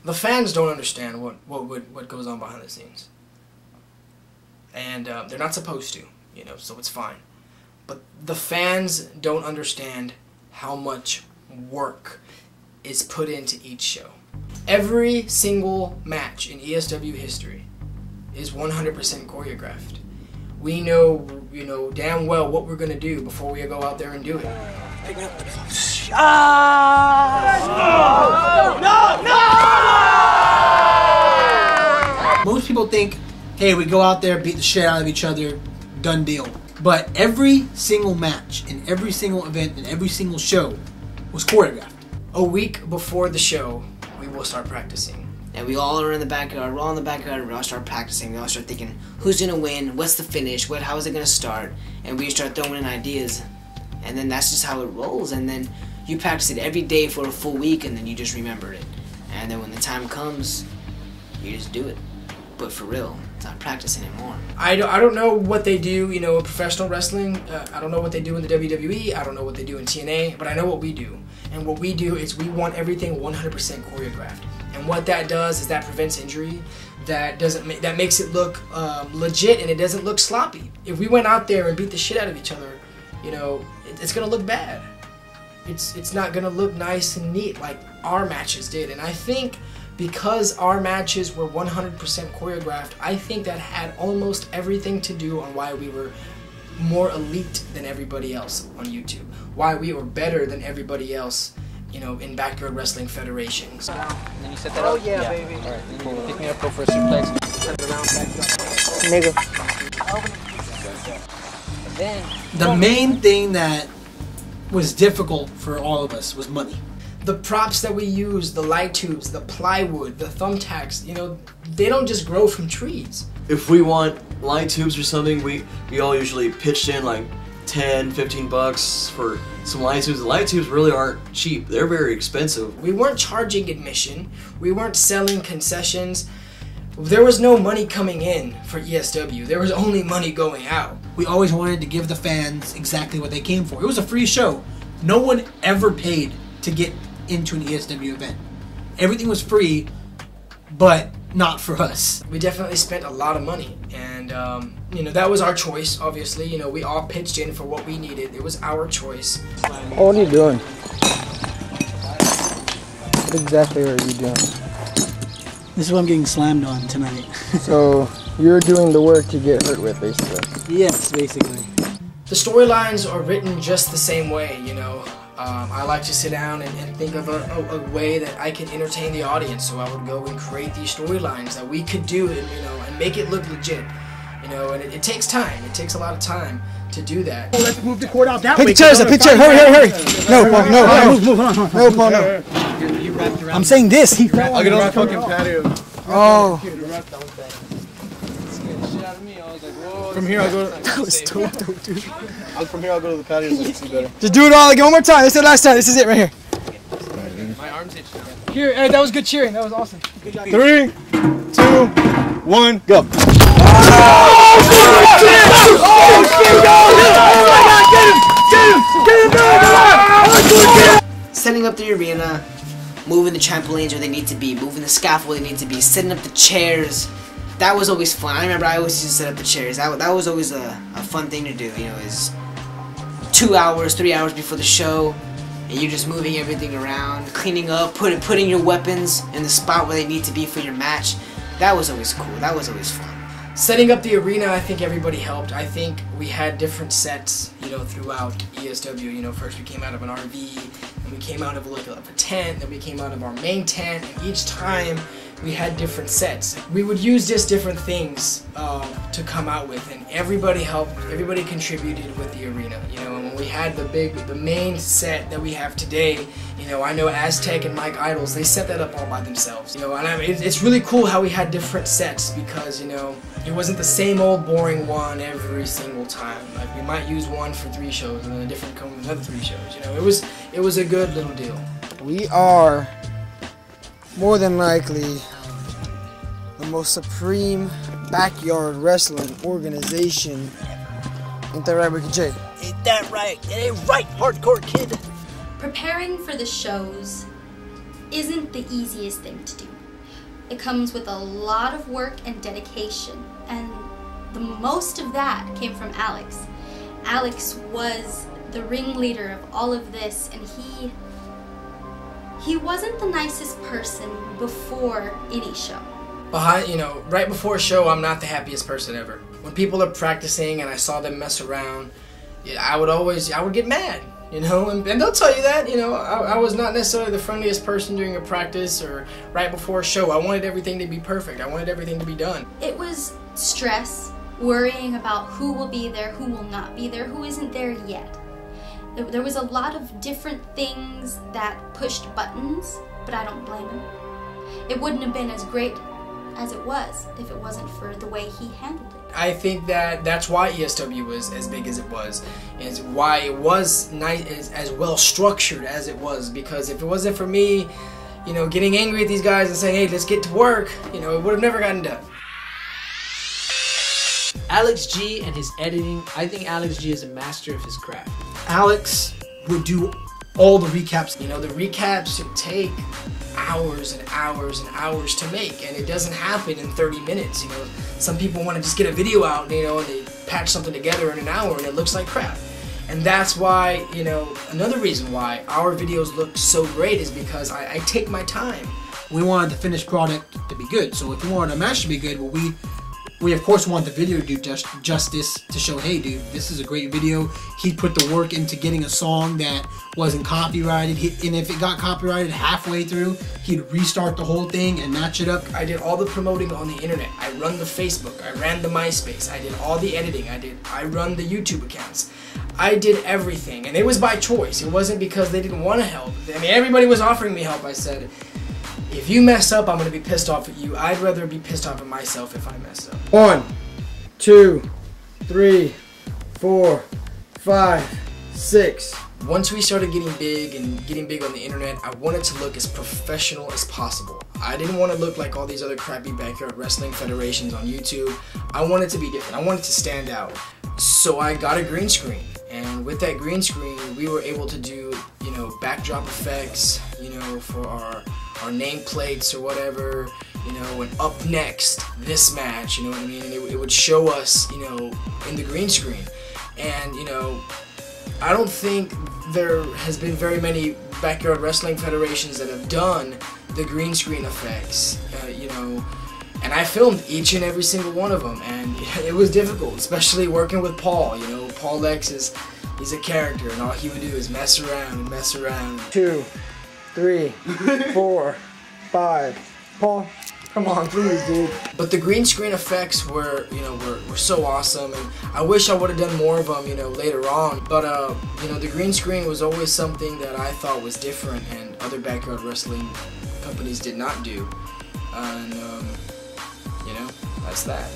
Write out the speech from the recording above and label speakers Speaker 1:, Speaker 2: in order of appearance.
Speaker 1: the fans don't understand what goes on behind the scenes, and they're not supposed to, you know, so it's fine. But the fans don't understand how much work is put into each show. Every single match in ESW history is 100% choreographed. We know, you know, damn well what we're gonna do before we go out there and do it. Pick me up.
Speaker 2: No! Most people think, hey, we go out there, beat the shit out of each other, done deal. But every single match, in every single event, in every single show was choreographed.
Speaker 1: A week before the show, we will start practicing.
Speaker 3: And we all are in the backyard, we're all in the backyard, we all start practicing, we all start thinking, who's gonna win, what's the finish, how is it gonna start? And we start throwing in ideas. And then that's just how it rolls. And then you practice it every day for a full week, and then you just remember it. And then when the time comes, you just do it. But for real, it's not practice anymore.
Speaker 1: I don't know what they do, you know, in professional wrestling. I don't know what they do in the WWE. I don't know what they do in TNA, but I know what we do. And what we do is we want everything 100% choreographed. And what that does is that prevents injury. That makes it look legit, and it doesn't look sloppy. If we went out there and beat the shit out of each other, you know, it's gonna look bad. It's not gonna look nice and neat like our matches did. And I think because our matches were 100% choreographed, I think that had almost everything to do on why we were more elite than everybody else on YouTube. Why we were better than everybody else, you know, in backyard wrestling federations.
Speaker 4: And then you set that up? Oh yeah, baby. Alright, then pick me up, go for a suplex. Send it around, back up. Nigga.
Speaker 2: The main thing that was difficult for all of us was money.
Speaker 1: The props that we use, the light tubes, the plywood, the thumbtacks, you know, they don't just grow from trees.
Speaker 5: If we want light tubes or something, we all usually pitched in like 10, 15 bucks for some light tubes. The light tubes really aren't cheap. They're very expensive.
Speaker 1: We weren't charging admission. We weren't selling concessions. There was no money coming in for ESW. There was only money going out.
Speaker 2: We always wanted to give the fans exactly what they came for. It was a free show. No one ever paid to get into an ESW event. Everything was free, but not for us.
Speaker 1: We definitely spent a lot of money, and you know, that was our choice, obviously. You know, we all pitched in for what we needed. It was our choice.
Speaker 4: Oh, what are you doing? What exactly are you doing?
Speaker 2: This is what I'm getting slammed on tonight.
Speaker 4: So, you're doing the work to get hurt with, basically?
Speaker 2: Yes, basically.
Speaker 1: The storylines are written just the same way, you know. I like to sit down and think of a way that I can entertain the audience, so I would go and create these storylines that we could do, and you know, and make it look legit, you know. And it takes time. It takes a lot of time to do that.
Speaker 2: Oh, let's move the court out that
Speaker 4: way. Picture, hurry! No, Paul, no, move. No, Paul, no. I'm saying this.
Speaker 6: I'll get on the fucking patio.
Speaker 4: Oh.
Speaker 6: From here, I'll go.
Speaker 4: That was dope, dude.
Speaker 6: From here, I'll go to the patio so I can see better.
Speaker 4: Just do it all again one more time. This is the last time. This is it right here.
Speaker 6: My arms itch now.
Speaker 4: Here, hey, that was good cheering. That was awesome. Good job.
Speaker 6: 3, 2, 1, go.
Speaker 3: Setting up the arena, moving the trampolines where they need to be, moving the scaffold where they need to be, setting up the chairs. That was always fun. I remember I always used to set up the chairs. That was always a fun thing to do. You know, is 2 hours, 3 hours before the show, and you're just moving everything around, cleaning up, putting your weapons in the spot where they need to be for your match. That was always cool. That was always fun.
Speaker 1: Setting up the arena, I think everybody helped. I think we had different sets, you know, throughout ESW. You know, first we came out of an RV, and we came out of like a tent, then we came out of our main tent, and each time we had different sets. We would use just different things to come out with, and everybody helped, everybody contributed with the arena, you know. And when we had the main set that we have today, you know, I know Aztec and Mike Idols, they set that up all by themselves, you know. And I mean, it's really cool how we had different sets, because, you know, it wasn't the same old boring one every single time. Like, we might use one for 3 shows, and then a different come with another 3 shows, you know. It was a good little deal.
Speaker 4: We are more than likely the most supreme backyard wrestling organization. Ain't that right, Ricky J?
Speaker 2: Ain't that right? It ain't right, hardcore kid.
Speaker 7: Preparing for the shows isn't the easiest thing to do. it comes with a lot of work and dedication, and the most of that came from Alex. Alex was the ringleader of all of this, and he wasn't the nicest person before any show.
Speaker 1: Right before a show, I'm not the happiest person ever. When people are practicing and I saw them mess around, I would get mad, and they'll tell you that, I was not necessarily the friendliest person during a practice or right before a show. I wanted everything to be perfect. I wanted everything to be done.
Speaker 7: It was stress, worrying about who will be there, who will not be there, who isn't there yet. There was a lot of different things that pushed buttons, but I don't blame him. It wouldn't have been as great as it was if it wasn't for the way he handled it.
Speaker 1: I think that's why ESW was as big as it was, is why it was nice, as well structured as it was, because if it wasn't for me, getting angry at these guys and saying, hey, let's get to work, it would have never gotten done.
Speaker 8: Alex G and his editing, I think Alex G is a master of his craft.
Speaker 2: Alex would do all the recaps.
Speaker 1: The recaps take hours and hours and hours to make, and it doesn't happen in 30 minutes. Some people want to just get a video out, and they patch something together in an hour and it looks like crap. And that's why, another reason why our videos look so great is because I take my time.
Speaker 2: We wanted the finished product to be good, so if we wanted a match to be good, well, we of course want the video to do justice, to show, hey dude, this is a great video. He put the work into getting a song that wasn't copyrighted, and if it got copyrighted halfway through, he'd restart the whole thing and match it up.
Speaker 1: I did all the promoting on the internet. I run the Facebook, I ran the MySpace, I did all the editing, I run the YouTube accounts. I did everything, and it was by choice. It wasn't because they didn't want to help. Everybody was offering me help. I said, if you mess up, I'm going to be pissed off at you. I'd rather be pissed off at myself if I mess up.
Speaker 4: 1, 2, 3, 4, 5, 6.
Speaker 1: Once we started getting big on the internet, I wanted to look as professional as possible. I didn't want to look like all these other crappy backyard wrestling federations on YouTube. I wanted to be different. I wanted to stand out. So I got a green screen, and with that green screen, we were able to do, backdrop effects, for our nameplates or whatever, and up next, this match, you know what I mean? And it would show us, in the green screen. And, I don't think there has been very many backyard wrestling federations that have done the green screen effects, and I filmed each and every single one of them, and it was difficult, especially working with Paul. Paul Lex he's a character, and all he would do is mess around and mess around.
Speaker 4: 2, 3, 4, 5. Paul, come on, please, dude.
Speaker 1: But the green screen effects were so awesome, and I wish I would have done more of them, later on. But the green screen was always something that I thought was different, and other backyard wrestling companies did not do. And that's that.